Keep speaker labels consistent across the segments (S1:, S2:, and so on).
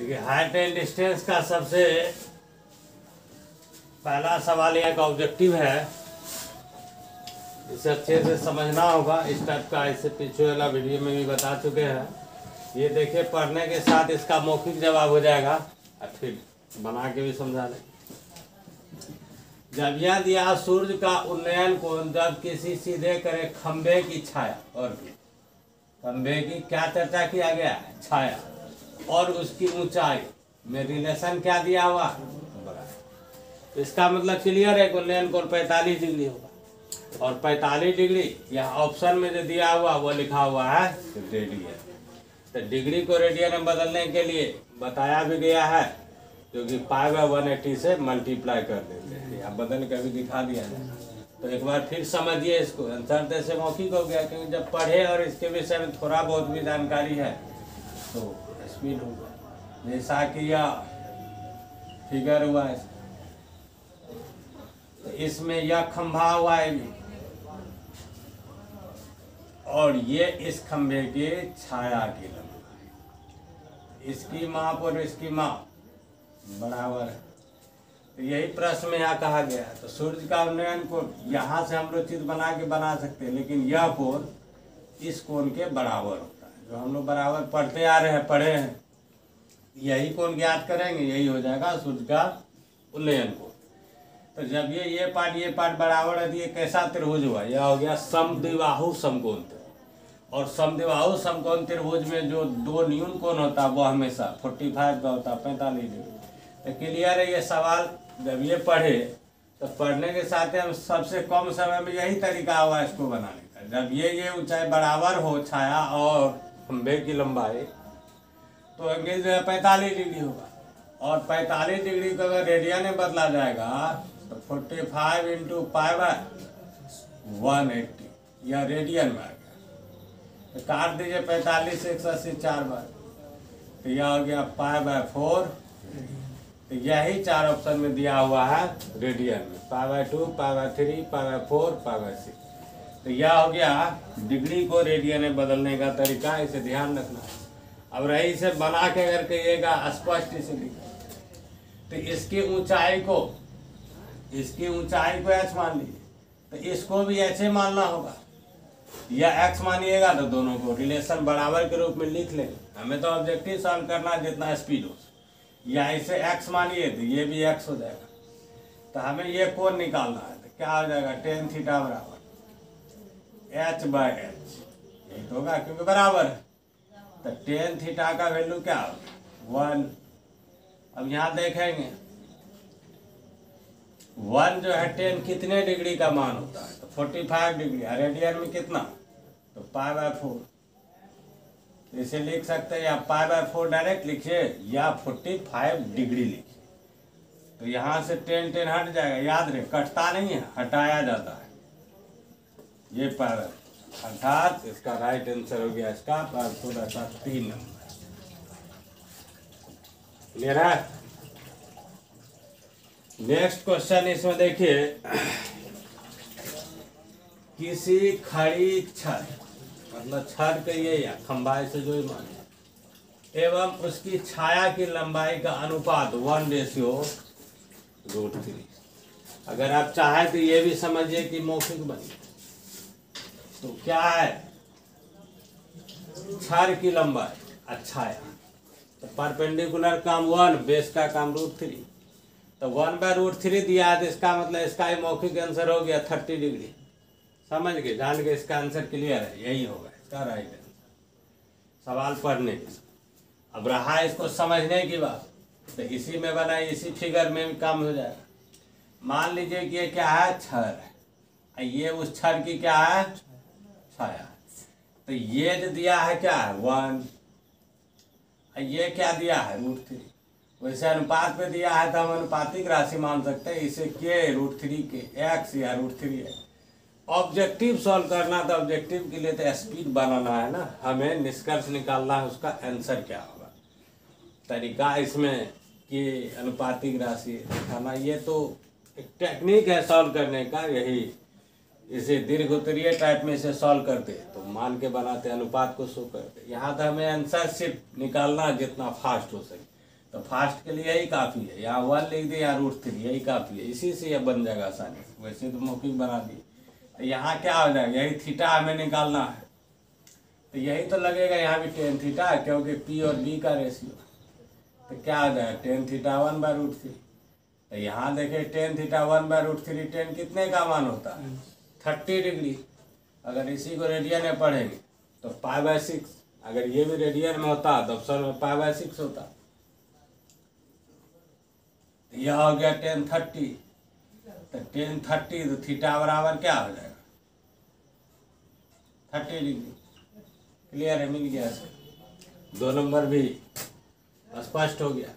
S1: देखिए height and distance का सबसे पहला सवाल यह का ऑब्जेक्टिव है, इसे अच्छे से समझना होगा। इस टाइप का इससे पीछे वाला वीडियो में भी बता चुके हैं। ये देखिए पढ़ने के साथ इसका मौखिक जवाब हो जाएगा और फिर बना के भी समझा दें। जब यह दिया सूर्य का उन्नयन कोण जब किसी सीधे करे खंबे की छाया और खंबे की क्या चर्चा किया गया है, छाया और उसकी ऊंचाई में रिलेशन क्या दिया हुआ, इसका मतलब क्लियर है। उन्नयन कोण 45 डिग्री होगा और 45 डिग्री यहाँ ऑप्शन में जो दिया हुआ वो लिखा हुआ है रेडियन। तो डिग्री को रेडियन में बदलने के लिए बताया भी गया है, क्योंकि π/180 से मल्टीप्लाई कर देते हैं, या बदल कर भी दिखा दिया जाए। तो एक बार फिर समझिए इसको, आंसर जैसे मौखिक हो गया, क्योंकि जब पढ़े और इसके विषय में थोड़ा बहुत भी जानकारी है तो स्पीड होगा। जैसा कि यह फिगर हुआ है, तो इसमें यह खंभा हुआ है और ये इस खंभे की छाया की लंबाई, इसकी माप और इसकी माप बराबर है। तो यही प्रश्न में यहाँ कहा गया है। तो सूर्य का उन्नयन कोण यहाँ से हम लोग चित्र बना के बना सकते हैं, लेकिन यह कोण इस कोण के बराबर होता है, जो हम लोग बराबर पढ़ते आ रहे हैं, पढ़े हैं। यही कोण ज्ञात करेंगे, यही हो जाएगा सूर्य का उन्नयन कोण। तो जब ये पार्ट बराबर है तो ये कैसा त्रिभुज हुआ, यह हो गया समद्विबाहु समकोण त्रिभुज। और समद्विबाहु समकोण त्रिभुज में जो दो न्यून कोण होता है वो हमेशा 45 का होता है, 45 डिग्री। तो क्लियर है ये सवाल। जब ये पढ़े तो पढ़ने के साथ ही हम सबसे कम समय में यही तरीका हुआ इसको बनाने का। जब ये ऊंचाई बराबर हो छाया और खंभे की लंबाई, तो एंगल जो है 45 डिग्री होगा। और 45 डिग्री को अगर रेडियन में बदला जाएगा तो 45 इंटू π/180 यह रेडियन में आ गया। तो काट दीजिए 45 से 180 4 बार, तो यह हो गया π/4। तो यही चार ऑप्शन में दिया हुआ है रेडियन में, π/2 π/3 π/4 π/6। तो यह हो गया डिग्री को रेडियन में बदलने का तरीका, इसे ध्यान रखना। अब रही इसे बना के अगर कहिएगा स्पष्ट इसे लिखा, तो इसकी ऊंचाई को h मान लीजिए, तो इसको भी ऐसे मानना होगा, या x मानिएगा तो दोनों को रिलेशन बराबर के रूप में लिख लेंगे। हमें तो ऑब्जेक्टिव सॉल्व करना जितना स्पीड हो, या इसे x मानिए तो ये भी x हो जाएगा। तो हमें ये कोण निकालना है, तो क्या हो जाएगा tan थीटा बराबर h/h, यही तो होगा क्योंकि बराबर है। तो tan थीटा का वैल्यू क्या होगा 1। अब यहाँ देखेंगे 1 जो है tan कितने डिग्री का मान होता है, तो 45 डिग्री। रेडियन में कितना, तो π/4। इसे लिख सकते हैं, या π/4 डायरेक्ट लिखिए या 45 डिग्री लिखिए। तो यहाँ से tan हट जाएगा, याद रहे कटता नहीं है, हटाया जाता है। ये π/4 अर्थात इसका राइट आंसर हो गया इसका π/4 अर्थात 3 नंबर। क्लियर है। नेक्स्ट क्वेश्चन इसमें देखिए, किसी खड़ी छड़, मतलब छड़ कहिए या खंभा से जो ही माने, एवं उसकी छाया की लंबाई का अनुपात 1:√3। अगर आप चाहें तो ये भी समझिए कि मौखिक बने। तो क्या है, छड़ की लंबाई और छाया, तो परपेंडिकुलर काम 1, बेस का काम √3। तो 1/√3 दिया है, तो इसका मतलब इसका ही मौखिक आंसर हो गया 30 डिग्री। समझ गए, जान के इसका आंसर क्लियर है, यही होगा इसका राइट आंसर सवाल पढ़ने के। अब रहा इसको समझने की बात, तो इसी में बना, इसी फिगर में भी काम हो जाएगा। मान लीजिए कि ये क्या है, छड़ है, ये उस छड़ की क्या है, छाया। तो ये जो दिया है क्या है 1, ये क्या दिया है √3। वैसे अनुपात पे दिया है तो हम अनुपातिक राशि मान सकते हैं, इसे के √3 के x या √3 है। ऑब्जेक्टिव सॉल्व करना, तो ऑब्जेक्टिव के लिए तो स्पीड बनाना है ना, हमें निष्कर्ष निकालना है उसका आंसर क्या होगा। तरीका इसमें कि अनुपातिक राशि दिखाना, ये तो एक टेक्निक है सॉल्व करने का। यही इसे दीर्घ उत्तरीय टाइप में इसे सॉल्व करते तो मान के बनाते, अनुपात को शो करते। यहाँ तो हमें आंसर सिर्फ निकालना जितना फास्ट हो सके। तो फास्ट के लिए यही काफ़ी है, यहाँ 1 लिख दिया, यहाँ √3 यही काफ़ी है, इसी से यह बन जाएगा आसानी से। वैसे तो मौखिक बना दिए, तो यहाँ क्या हो जाएगा, यही थीटा हमें निकालना है, तो यही तो लगेगा यहाँ भी tan थीटा, क्योंकि P और B का रेशियो। तो क्या हो जाएगा tan थीटा 1/√3। तो यहाँ देखिए tan थीटा 1/√3, tan कितने का मान होता है 30 डिग्री। अगर इसी को रेडियन में पढ़ेंगे तो π/6, अगर ये भी रेडियन में होता तो ऑप्शन में π/6 होता। यह हो गया tan 30, तो tan 30 तो थीटा बराबर क्या हो जाएगा 30 डिग्री। क्लियर है, मिल गया सर। 2 नंबर भी स्पष्ट हो गया।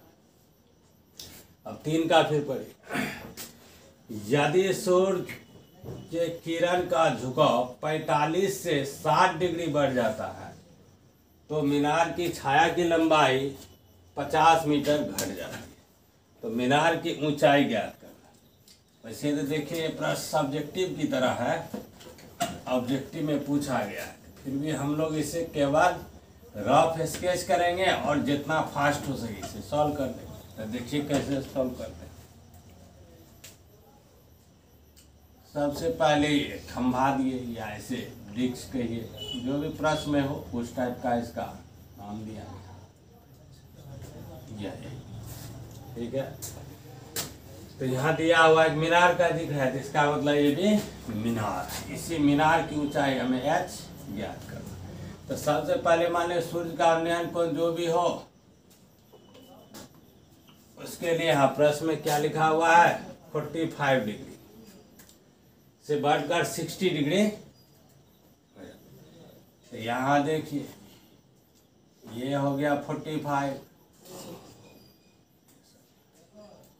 S1: अब 3 का फिर पढ़े। यदि सूर्य के किरण का झुकाव 45 से 60 डिग्री बढ़ जाता है तो मीनार की छाया की लंबाई 50 मीटर घट जाती है। तो मीनार की ऊंचाई ज्ञात करना। वैसे तो देखिए ये प्रश्न सब्जेक्टिव की तरह है, ऑब्जेक्टिव में पूछा गया है, फिर भी हम लोग इसे केवल रफ स्केच करेंगे और जितना फास्ट हो सके इसे सॉल्व कर देंगे। तो देखिए कैसे सॉल्व करते हैं। सबसे पहले ये खंभा दिए या ऐसे वृक्ष कहिए, जो भी प्रश्न में हो उस टाइप का इसका नाम दिया गया, ठीक है। तो यहाँ दिया हुआ एक मीनार का दिख रहा है, तो इसका मतलब ये भी मीनार। इसी मीनार की ऊंचाई हमें h ज्ञात करना। तो सबसे पहले माने सूर्य का उन्नयन कोण जो भी हो, उसके लिए यहाँ प्रश्न में क्या लिखा हुआ है 45 डिग्री से बढ़कर 60 डिग्री। तो यहाँ देखिए ये हो गया 45,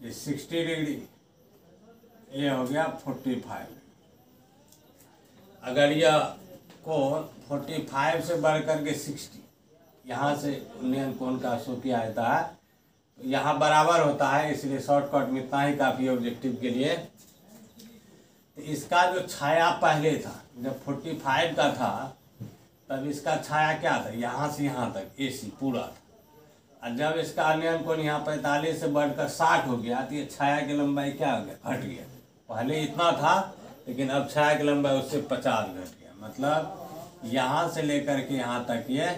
S1: ये 60 डिग्री, ये हो गया 45। अगर यह कोण 45 से बढ़कर के 60, यहाँ से उन्नयन कोण का शो किया जाता है, तो यहाँ बराबर होता है, इसलिए शॉर्टकट में इतना ही काफ़ी ऑब्जेक्टिव के लिए। तो इसका जो छाया पहले था, जब 45 का था तब इसका छाया क्या था, यहाँ से यहाँ तक AC पूरा था। और जब इसका उन्नयन कोण यहाँ 45 से बढ़कर 60 हो गया तो ये छाया की लंबाई क्या हो गया, घट गया। पहले इतना था लेकिन अब छाया की लंबाई उससे 50 घट गया, मतलब यहाँ से लेकर के यहाँ तक ये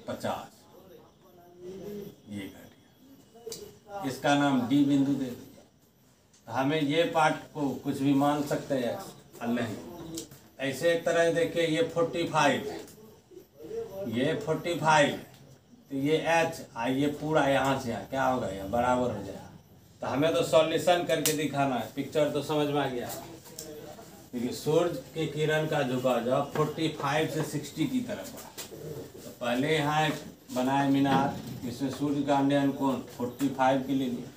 S1: 50 ये घट गया। इसका नाम D बिंदु दे दिया। हमें ये पार्ट को कुछ भी मान सकते हैं और नहीं। ऐसे एक तरह देखिए ये 45, ये 45, तो ये h ये पूरा यहाँ से यहाँ क्या होगा, ये बराबर हो जाएगा। तो हमें तो सॉल्यूशन करके दिखाना है, पिक्चर तो समझ में आ गया। देखिए सूर्य के किरण का झुकाव जब 45 से 60 की तरफ बढ़ा, तो पहले यहाँ एक बनाए मीनार, इसमें सूर्य का उन्नयन कोण 45 के लिए लिया,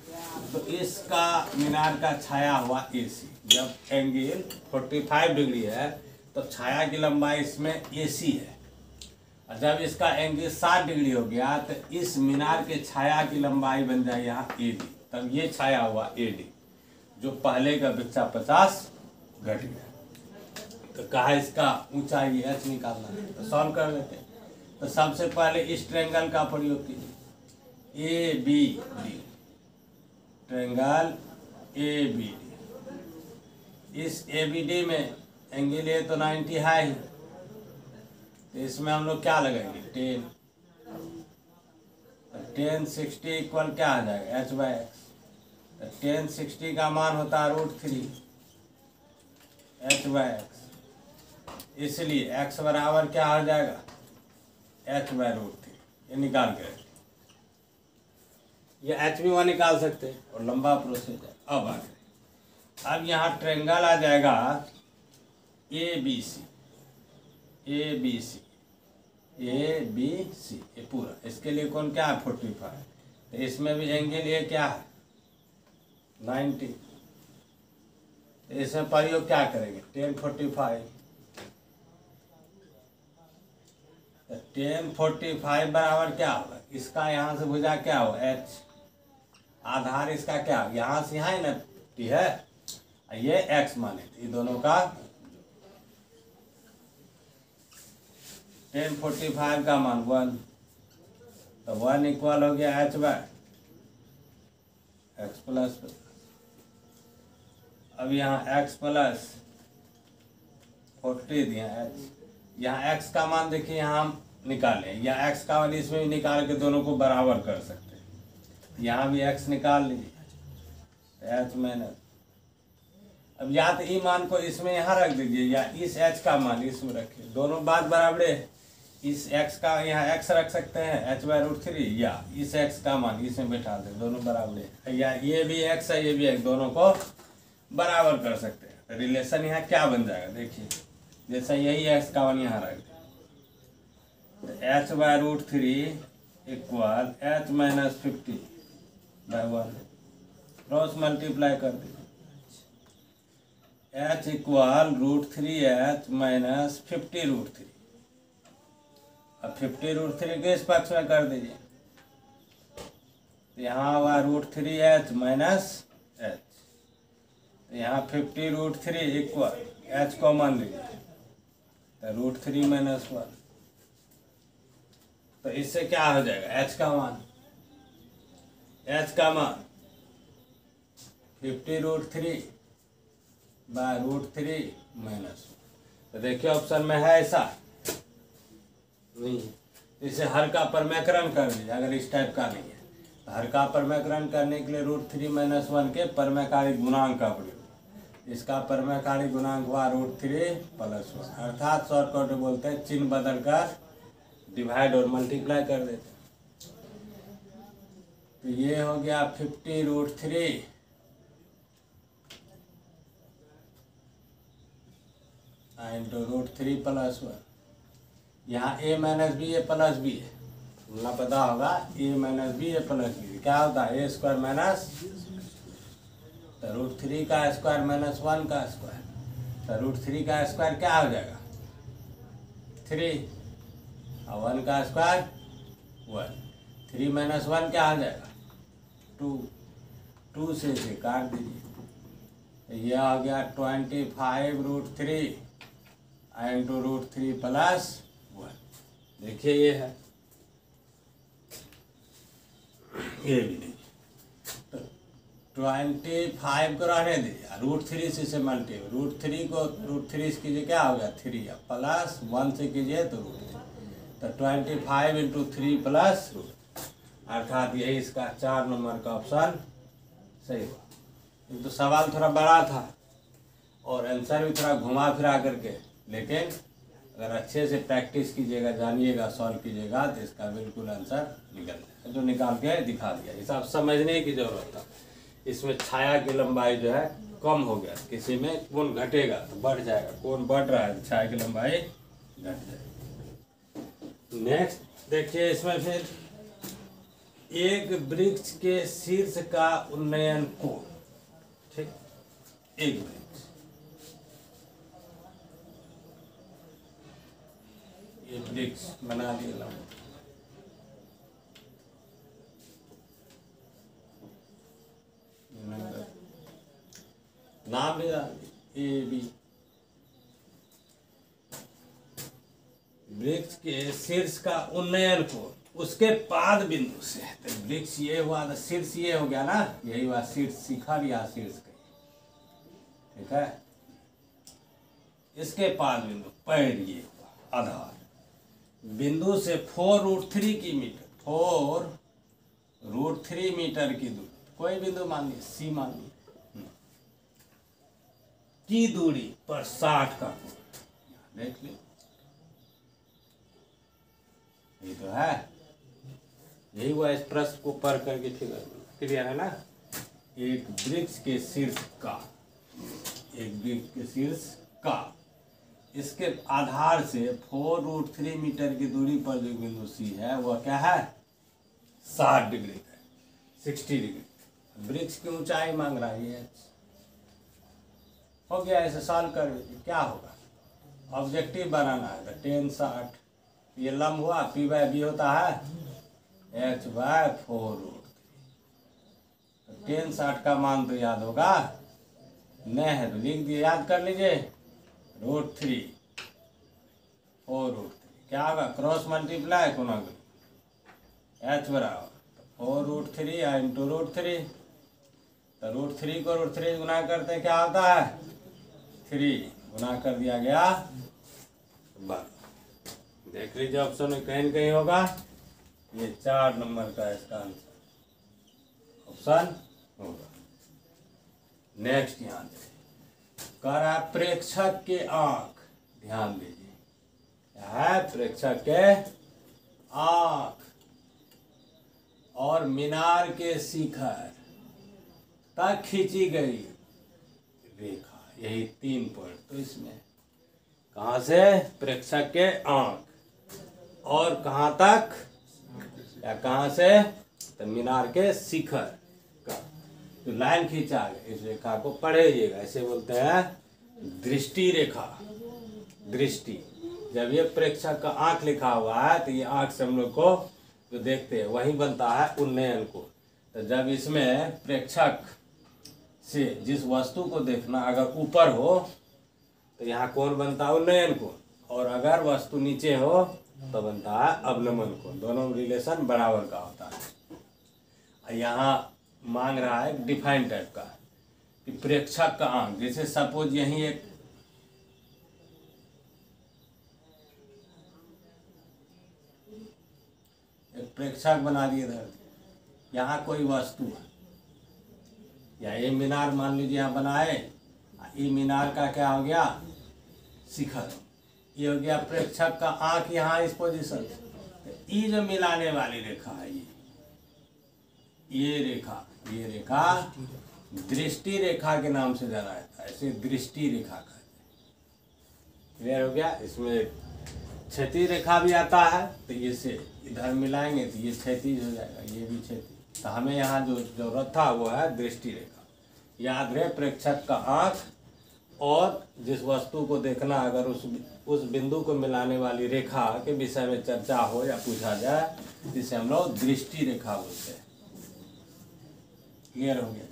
S1: तो इसका मीनार का छाया हुआ AC। जब एंगल 45 डिग्री है तो छाया की लंबाई इसमें AC है, और जब इसका एंगल 60 डिग्री हो गया तो इस मीनार के छाया की लंबाई बन जाए यहाँ AD। तब ये छाया हुआ AD, जो पहले का अपेक्षा 50 घट गया। तो कहा इसका ऊंचाई h निकालना है, तो सॉल्व कर लेते हैं। तो सबसे पहले इस ट्रायंगल का प्रयोग कीजिए, ABD, ट्रायंगल ABD। इस ABD में एंगल A तो 90 है ही, तो इसमें हम लोग क्या लगाएंगे 10 60 इक्वल क्या आ जाएगा h/x। तो 10 60 का मान होता है √3 h/x, इसलिए x बराबर क्या हो जाएगा h/√3। ये निकाल के ये h भी वहाँ निकाल सकते हैं और लंबा प्रोसेस है। अब आगे, अब यहाँ ट्रायंगल आ जाएगा ABC, ABC, ABC, ये पूरा। इसके लिए कौन क्या है 45, तो इसमें भी एंगल ये क्या है 90। तो इसमें प्रयोग क्या करेंगे 10 45, तो 10 45 बराबर क्या होगा, इसका यहाँ से भुजा क्या हो h, आधार इसका क्या यहाँ से यहाँ ही ना t है, ये x माने, ये दोनों का 10 45 का मान 1, तो 1 इक्वल हो गया h/, एक्स प्लस, अब यहाँ एक्स प्लस 40 दिया एक्स, यहाँ एक्स का मान देखिए यहाँ हम निकालें, या एक्स का मान इसमें भी निकाल के दोनों को बराबर कर सकते हैं। यहाँ भी एक्स निकाल लीजिए, एच माइनस, अब या तो ई मान को इसमें यहाँ रख दीजिए या इस एच का मान इसमें रखिए, दोनों बात बराबर है। इस एक्स का यहाँ एक्स रख सकते हैं h/√3, या इस एक्स का मान इसमें बैठा दें, दोनों बराबर है। या ये भी एक्स है ये भी एक्स, दोनों को बराबर कर सकते हैं। तो रिलेशन यहाँ क्या बन जाएगा देखिए, जैसा यही एक्स का मान यहाँ रख दें, तो h/√3 equal h-50/1, cross multiply कर दीजिए, h इक्वल √3h माइनस 50√3, अब 50√3 के इस पक्ष में कर दीजिए, तो यहाँ हुआ √3h माइनस h, तो यहाँ 50√3 इक्वल h को मान लीजिए, तो √3 माइनस 1, तो इससे क्या हो जाएगा, h का मान 50√3 बाय √3 माइनस, तो देखिए ऑप्शन में है ऐसा नहीं है, इसे हर का परमेकरण कर दीजिए। अगर इस टाइप का नहीं है तो हर का परमेकरण करने के लिए √3 माइनस 1 के परमेकारी गुणांक का प्रयोग, इसका परमेकारी गुणांक हुआ √3 प्लस 1, अर्थात शॉर्टकट बोलते हैं चिन्ह बदल कर डिवाइड और मल्टीप्लाई कर देते हैं। तो ये हो गया 50√3 इंटू √3 प्लस 1, यहाँ a minus B A plus B है, तुमने पता होगा a minus B A plus B क्या होता है, a² माइनस, तो √3 का स्क्वायर माइनस 1 का स्क्वायर, तो √3 का स्क्वायर क्या हो जाएगा 3, और 1 का स्क्वायर 1, 3 माइनस 1 क्या हो जाएगा 2, 2 से इसे काट दीजिए, तो यह आ गया 25√3 इंटू √3 प्लस 1, देखिए ये है, ये भी नहीं, तो 25 को रहने दीजिए, √3 से इसे मल्टीप्लाई, √3 को √3 से कीजिए क्या हो गया 3, प्लस 1 से कीजिए तो √3, तो 25 इंटू 3 प्लस √, अर्थात यही इसका 4 नंबर का ऑप्शन सही हुआ। तो सवाल थोड़ा बड़ा था और आंसर भी थोड़ा घुमा फिरा करके, लेकिन अगर अच्छे से प्रैक्टिस कीजिएगा, जानिएगा, सॉल्व कीजिएगा तो इसका बिल्कुल आंसर निकल जाएगा, जो निकाल के दिखा दिया। इसे आप समझने की जरूरत था, इसमें छाया की लंबाई जो है कम हो गया, किसी में कोण घटेगा तो बढ़ जाएगा, कोण बढ़ रहा है तो छाया की लंबाई घट जाएगी। नेक्स्ट देखिए, इसमें फिर एक वृक्ष के शीर्ष का उन्नयन कोण, ठीक, एक वृक्ष, ये वृक्ष बना दिया, नाम भी ए बी, वृक्ष के शीर्ष का उन्नयन कोण उसके पाद बिंदु से, तो वृक्ष ये हुआ तो शीर्ष ये हो गया ना, यही हुआ शीर्ष, शिखर या शीर्ष, ठीक है, इसके पाद बिंदु पैर ये हुआ आधार बिंदु से 4√3 की मीटर, 4√3 मीटर की दूरी, कोई बिंदु मानिए सी मानिए, की दूरी पर 60 का कोण, देख ली, ये तो है, यही हुआ, इस प्रश्न को पढ़ करके फिगर क्लियर है ना। एक वृक्ष के शीर्ष का, एक वृक्ष के शीर्ष का, इसके आधार से 4√3 मीटर की दूरी पर जो बिंदु सी है वह क्या है 60 डिग्री है, 60 डिग्री। वृक्ष की ऊंचाई मांग रहा है, हो गया, इसे सॉल्व कर दीजिए, क्या होगा, ऑब्जेक्टिव बनाना है तो 10 60, ये लंब हुआ, P/B होता है h/4√3, 10 60 का मान तो याद होगा, नहीं है तो लिख दिए, याद कर लीजिए, √3 4√3 क्या होगा, क्रॉस मल्टीप्लाई कोना h बराबर 4√3 इंटू √3, तो √3 को √3 गुना करते हैं, क्या आता है 3, गुना कर दिया गया 12। देख लीजिए ऑप्शन में कहीं न कहीं होगा, ये 4 नंबर का इसका आंसर ऑप्शन होगा। नेक्स्ट ध्यान दीजिए, कह रहा है प्रेक्षक के आंख, ध्यान दीजिए क्या है, प्रेक्षक के आंख और मीनार के शिखर तक खींची गई रेखा, यही 3 पॉइंट। तो इसमें कहाँ से, प्रेक्षक के आंख और कहाँ तक, या कहाँ से, तो मीनार के शिखर का जो लाइन खींचा है, इस रेखा को पढ़ेगा, इसे बोलते हैं दृष्टि रेखा। दृष्टि, जब ये प्रेक्षक का आंख लिखा हुआ है तो ये आंख से हम लोग को जो देखते हैं वही बनता है उन्नयन कोण। तो जब इसमें प्रेक्षक से जिस वस्तु को देखना अगर ऊपर हो तो यहाँ कोण बनता है उन्नयन कोण, और अगर वस्तु नीचे हो तो बनता है अवनमन कोण। दोनों रिलेशन बराबर का होता है। यहाँ मांग रहा है डिफाइन टाइप का कि प्रेक्षक का आंख, जैसे सपोज यही एक प्रेक्षक बना दिए इधर, यहाँ कोई वस्तु है, या ये मीनार मान लीजिए यहाँ बनाए, ये मीनार का क्या हो गया शिखर, ये हो गया प्रेक्षक का आंख यहाँ इस पोजीशन से। ये जो मिलाने वाली रेखा है, ये रेखा दृष्टि रेखा के नाम से जाना जाता है, इसे दृष्टि रेखा कहते हैं। क्लियर हो गया। इसमें क्षैतिज रेखा भी आता है, तो ये से इधर मिलाएंगे तो ये क्षैतिज हो जाएगा, ये भी क्षैतिज। तो हमें यहाँ जो जरूरत था वो है दृष्टि रेखा। याद रहे प्रेक्षक का आंख और जिस वस्तु को देखना, अगर उस बिंदु को मिलाने वाली रेखा के विषय में चर्चा हो या पूछा जाए, जिसे हम लोग दृष्टि रेखा बोलते हैं। क्लियर हो गया।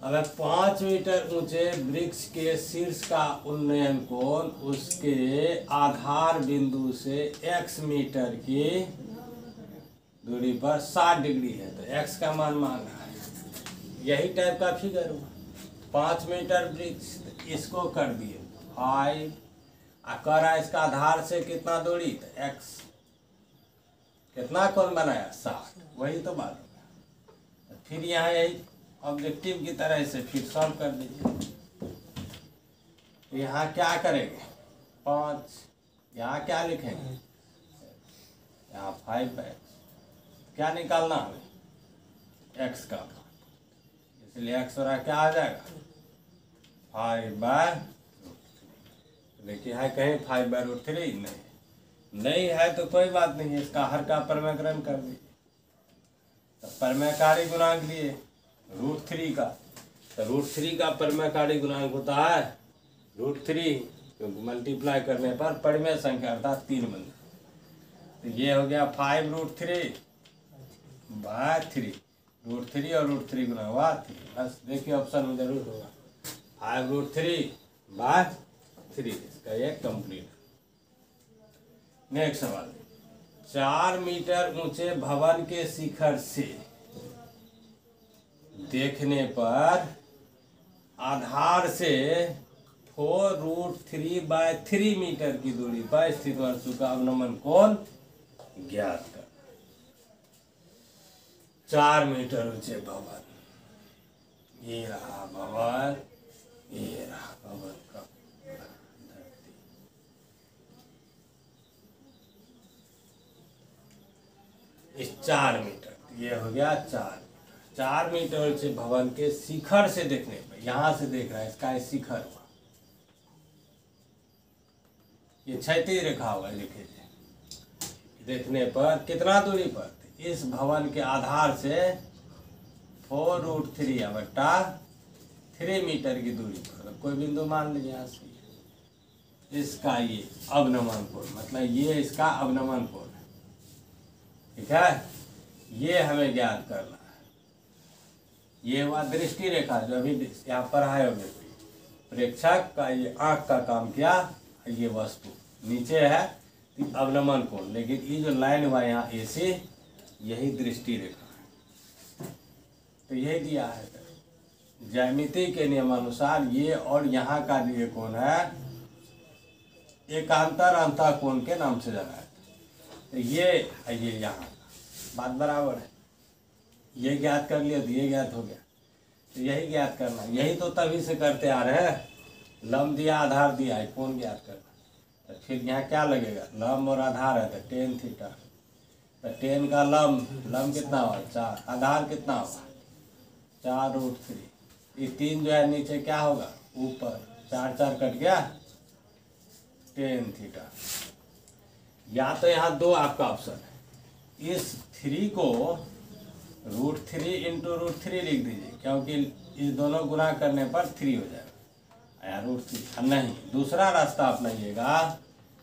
S1: अगर 5 मीटर ऊंचे वृक्ष के शीर्ष का उन्नयन कोण उसके आधार बिंदु से x मीटर की दूरी पर 60 डिग्री है, तो x का मान मांग रहा है। यही टाइप का फिगर हुआ, 5 मीटर वृक्ष, इसको कर दिए 5, कर रहा है इसका आधार से कितना दूरी, तो x कितना कोण बनाया 60, वही तो बात होगा। फिर यहाँ यही ऑब्जेक्टिव की तरह से फिर सॉल्व कर दीजिए। यहाँ क्या करेंगे 5, यहाँ क्या लिखेंगे, यहाँ 5x, क्या निकालना हमें x का मान, इसलिए x और क्या आ जाएगा 5/√3। देखिए है कहीं 5/√3 नहीं है तो कोई बात नहीं है, इसका हर का परमेकरण कर दीजिए। तो परमेयकारी गुणांक लिए √3 का, तो √3 का परमेयकारी गुणांक होता है √3, क्योंकि मल्टीप्लाई करने पर परिमेय संख्या अर्थात 3 बनता। तो ये हो गया 5√3/3, √3 और √3 गुना हुआ 3। बस देखिए ऑप्शन में जरूर होगा 5√3/3, इसका ये कंप्लीट। नेक्स्ट सवाल, 4 मीटर ऊंचे भवन के शिखर से देखने पर आधार से 4√3/3 मीटर की दूरी पर स्थित वस्तु का अवनमन कोण ज्ञात कर। 4 मीटर ऊंचे भवन, ये रहा भवन, ये रहा भवन का धरती। इस 4 मीटर, ये हो गया 4 मीटर से भवन के शिखर से देखने पर, यहां से देख रहा है इसका ये शिखर हुआ, ये क्षैतिज रेखा होगा, लिखिए देखने पर कितना दूरी पर, इस भवन के आधार से 4√3/3 मीटर की दूरी पर कोई बिंदु मान लीजिए यहाँ से, इसका ये अवनमन कोण, मतलब ये इसका अवनमन कोण है। ठीक है, ये हमें ज्ञात करना है। ये हुआ दृष्टि रेखा जो अभी यहाँ पर है, प्रेक्षक का ये आंख का काम किया, ये वस्तु नीचे है अवनमन कोण, लेकिन ये जो लाइन हुआ यहाँ ए से, यही दृष्टि रेखा है। तो यही दिया है। ज्यामिति के नियमानुसार ये और यहाँ का ये कोण है एकांतर अंतःकोण के नाम से जाना है। तो ये यहाँ बात बराबर है, ये ज्ञात कर लिया तो ये ज्ञात हो गया। तो यही ज्ञात करना, यही तो तभी से करते आ रहे हैं। लंब दिया, आधार दिया है, कोण ज्ञात करना। तो फिर यहाँ क्या लगेगा, लंब और आधार है तो टेन थीटा। तो टेन का लंब कितना हुआ 4, आधार कितना होगा 4√3। ये 3 जो है नीचे क्या होगा ऊपर, 4 4 कट गया, टेन थीटा। या तो यहाँ दो आपका ऑप्शन है, इस 3 को √3 × √3 लिख दीजिए, क्योंकि इस दोनों गुना करने पर 3 हो जाएगा या √3। नहीं, दूसरा रास्ता अपनाइएगा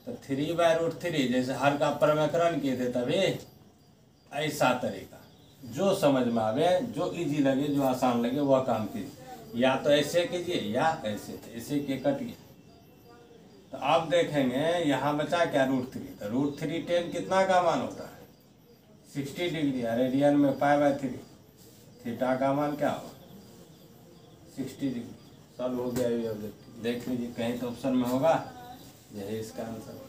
S1: तो 3/√3 जैसे हर का प्रमेयकरण किए थे तभी, ऐसा तरीका जो समझ में आवे, जो इजी लगे, जो आसान लगे वह काम कीजिए। या तो ऐसे कीजिए या ऐसे, तो ऐसे के कट गया। तो अब देखेंगे यहाँ बचा क्या √3। तो √3 10 कितना का मान होता है 60 डिग्री, रेडियन में π/3। थीटा का मान क्या होगा 60 डिग्री। सॉल्व हो गया ये ऑब्जेक्ट, देख लीजिए कहीं तो ऑप्शन में होगा, यही इसका आंसर।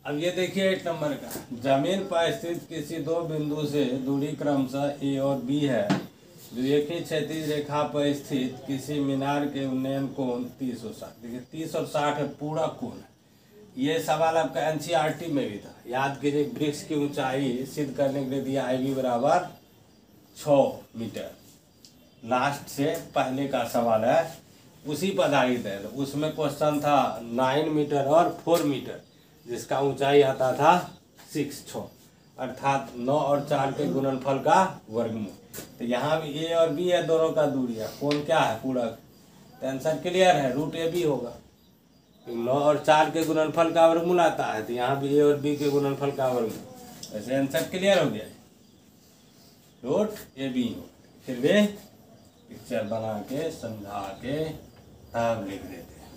S1: अब ये देखिए 8 नंबर का, जमीन पर स्थित किसी दो बिंदु से दूरी क्रमशः ए और बी है, जो एक ही क्षैतिज रेखा पर स्थित किसी मीनार के उन्नयन कोण 30 और 60। देखिए 30 और 60 है पूरा कोण है। ये सवाल आपका NCERT में भी था, याद कीजिए। वृक्ष की ऊंचाई सिद्ध करने के लिए दिया IB बराबर 6 मीटर। लास्ट से पहले का सवाल है, उसी पर आधारित है। उसमें क्वेश्चन था 9 मीटर और 4 मीटर, जिसका ऊंचाई आता था 6 अर्थात 9 और 4 के गुणनफल का वर्गमूल। तो यहाँ भी A और B है, दोनों का दूरी है, कोण क्या है पूरा। तो आंसर क्लियर है, √AB होगा। 9 और 4 के गुणनफल का वर्गमूल आता है, तो यहाँ भी A और B के गुणनफल का वर्गमूल। वैसे आंसर क्लियर हो गया, √AB हो। फिर वे पिक्चर बना के समझा के तब लिख देते हैं।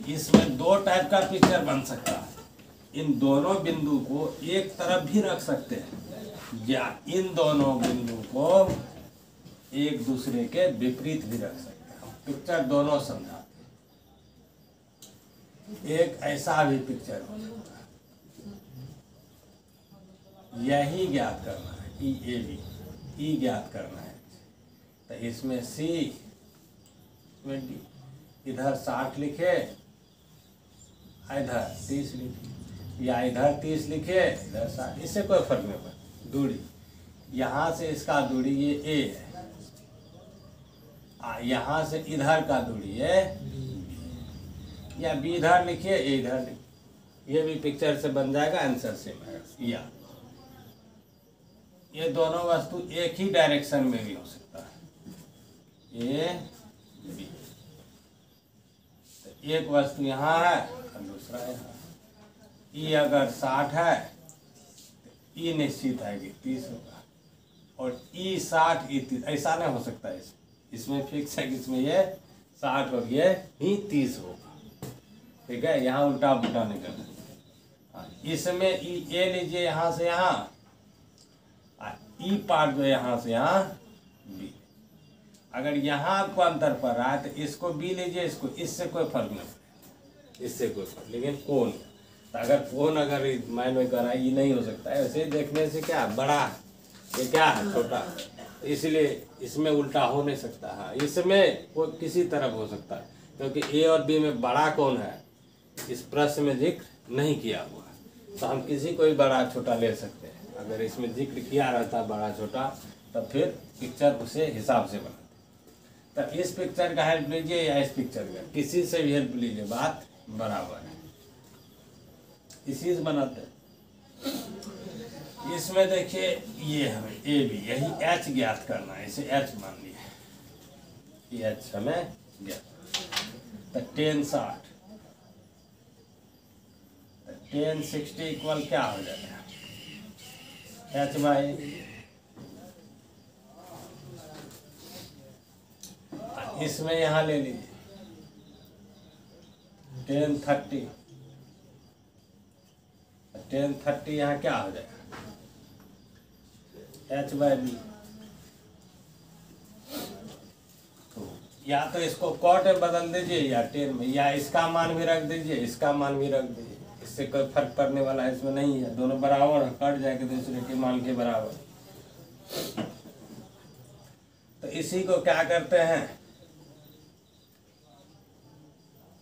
S1: इसमें दो टाइप का पिक्चर बन सकता है। इन दोनों बिंदु को एक तरफ भी रख सकते हैं, या इन दोनों बिंदु को एक दूसरे के विपरीत भी रख सकते हैं। पिक्चर दोनों समझाते हैं। एक ऐसा भी पिक्चर हो सकता है, यही ज्ञात करना है, EAB, E ज्ञात करना है। तो इसमें C 20, इधर 60 लिखे, इधर 30 लिखे, या इधर 30 लिखे इधर 60, इससे कोई फर्क नहीं पड़ता। दूरी यहाँ से इसका दूरी ये A है, यहाँ से इधर का दूरी है, या B इधर लिखिए A इधर लिखिए, ये भी पिक्चर से बन जाएगा, आंसर सेम है। या ये दोनों वस्तु एक ही डायरेक्शन में भी हो सकता है, A B। तो एक वस्तु यहाँ है और दूसरा यहाँ। E अगर 60 है तो E निश्चित है कि 30 होगा, और E 60 E 30 ऐसा नहीं हो सकता है। इसमें फिक्स है कि इसमें ये 60 और ये ही 30 होगा। ठीक है, यहाँ उल्टा पुल्टा नहीं करना। इसमें A लीजिए यहाँ से यहाँ, E पार्ट जो यहाँ से यहाँ B। अगर यहाँ आपको अंतर पड़ रहा है तो इसको B लीजिए, इसको, इससे कोई फर्क नहीं पड़ेगा, इससे कोई फर्क। लेकिन कोण, तो अगर कोण अगर माइंड में करा, ये नहीं हो सकता है। वैसे देखने से क्या बड़ा, ये क्या है छोटा, इसलिए इसमें उल्टा हो नहीं सकता है। इसमें कोई किसी तरफ हो सकता है, क्योंकि A और B में बड़ा कौन है इस प्रश्न में जिक्र नहीं किया हुआ, तो हम किसी को भी बड़ा छोटा ले सकते हैं। अगर इसमें जिक्र किया रहता बड़ा छोटा, तब फिर पिक्चर उसे हिसाब से बनाते। तो इस पिक्चर का हेल्प लीजिए या इस पिक्चर का, किसी से भी हेल्प लीजिए, बात बराबर है, इसी से बनाते हैं। इसमें देखिए ये हमें AB, यही H ज्ञात करना है, इसे H मान लिया, ये H हमें ज्ञात। तो 10 60, 10 60 इक्वल क्या हो जाएगा H/, इसमें यहाँ ले लीजिए 10 30, 10 30 यहाँ क्या हो जाएगा h/b। तो या तो इसको कॉट में बदल दीजिए या टेन में, या इसका मान भी रख दीजिए, इसका मान भी रख दीजिए, इससे कोई फर्क पड़ने वाला है इसमें नहीं है, दोनों बराबर कट जाएंगे दूसरे के मान के बराबर। तो इसी को क्या करते हैं,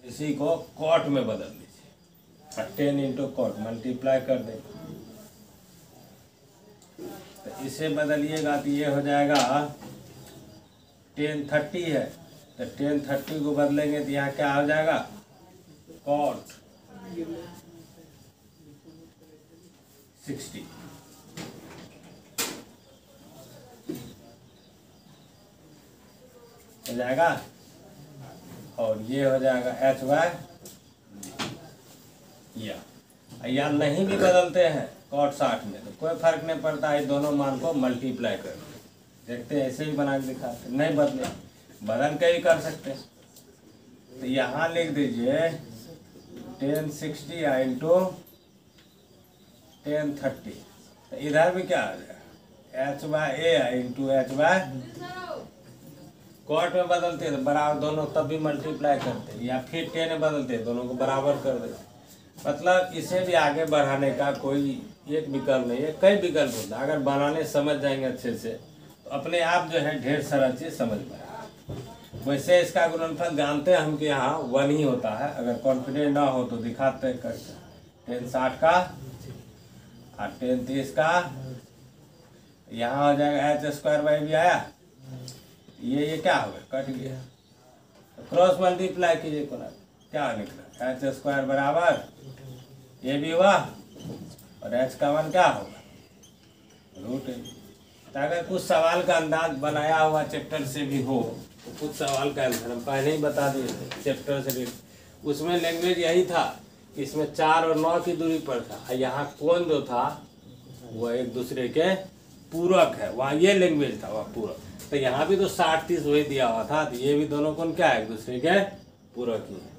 S1: इसी को कॉट में बदल दीजिए और 10 इंटू कॉट मल्टीप्लाई कर देंगे। तो इसे बदलिएगा तो ये हो जाएगा 1030 है, तो 1030 को बदलेंगे तो यहाँ क्या हो जाएगा, कॉट 60। हो जाएगा, और ये हो जाएगा h/, या नहीं भी बदलते हैं कॉट 60 में तो कोई फर्क नहीं पड़ता है, दोनों मान को मल्टीप्लाई कर देखते हैं, ऐसे ही बना के दिखाते, नहीं बदले बदल के ही कर सकते हैं। तो यहाँ लिख दीजिए 1060 इंटू 1030, तो इधर भी क्या आ जाएगा h/a इंटू h/, कॉट में बदलते हैं तो बराबर दोनों तब भी मल्टीप्लाई करते हैं, या फिर 10 में बदलते हैं दोनों को बराबर कर देते। मतलब इसे भी आगे बढ़ाने का कोई एक विकल्प नहीं है, कई विकल्प होता है, अगर बनाने समझ जाएंगे अच्छे से तो अपने आप जो है ढेर सारा चीज़ समझ में आएगा। वैसे इसका गुणनफल जानते हैं हम कि यहाँ 1 ही होता है, अगर कॉन्फिडेंट ना हो तो दिखाते हैं करके। 1060 का और 1030 का, यहाँ हो जाएगा h² भी आया, ये क्या हो गया, कट गया, तो क्रॉस मल्टीप्लाई कीजिए, क्या निकला h² बराबर ये भी हुआ और h का मान क्या होगा, √a। तो अगर कुछ सवाल का अंदाज बनाया हुआ चैप्टर से भी हो तो कुछ सवाल का आंसर हम पहले ही बता दिए थे चैप्टर से, उसमें लैंग्वेज यही था कि इसमें 4 और 9 की दूरी पर था, और यहाँ कोण जो था वह एक दूसरे के पूरक है, वहाँ ये लैंग्वेज था वह पूरक। तो यहाँ भी तो 60-30 वही दिया हुआ था, तो ये भी दोनों कोण क्या है, एक दूसरे के पूरक ही है।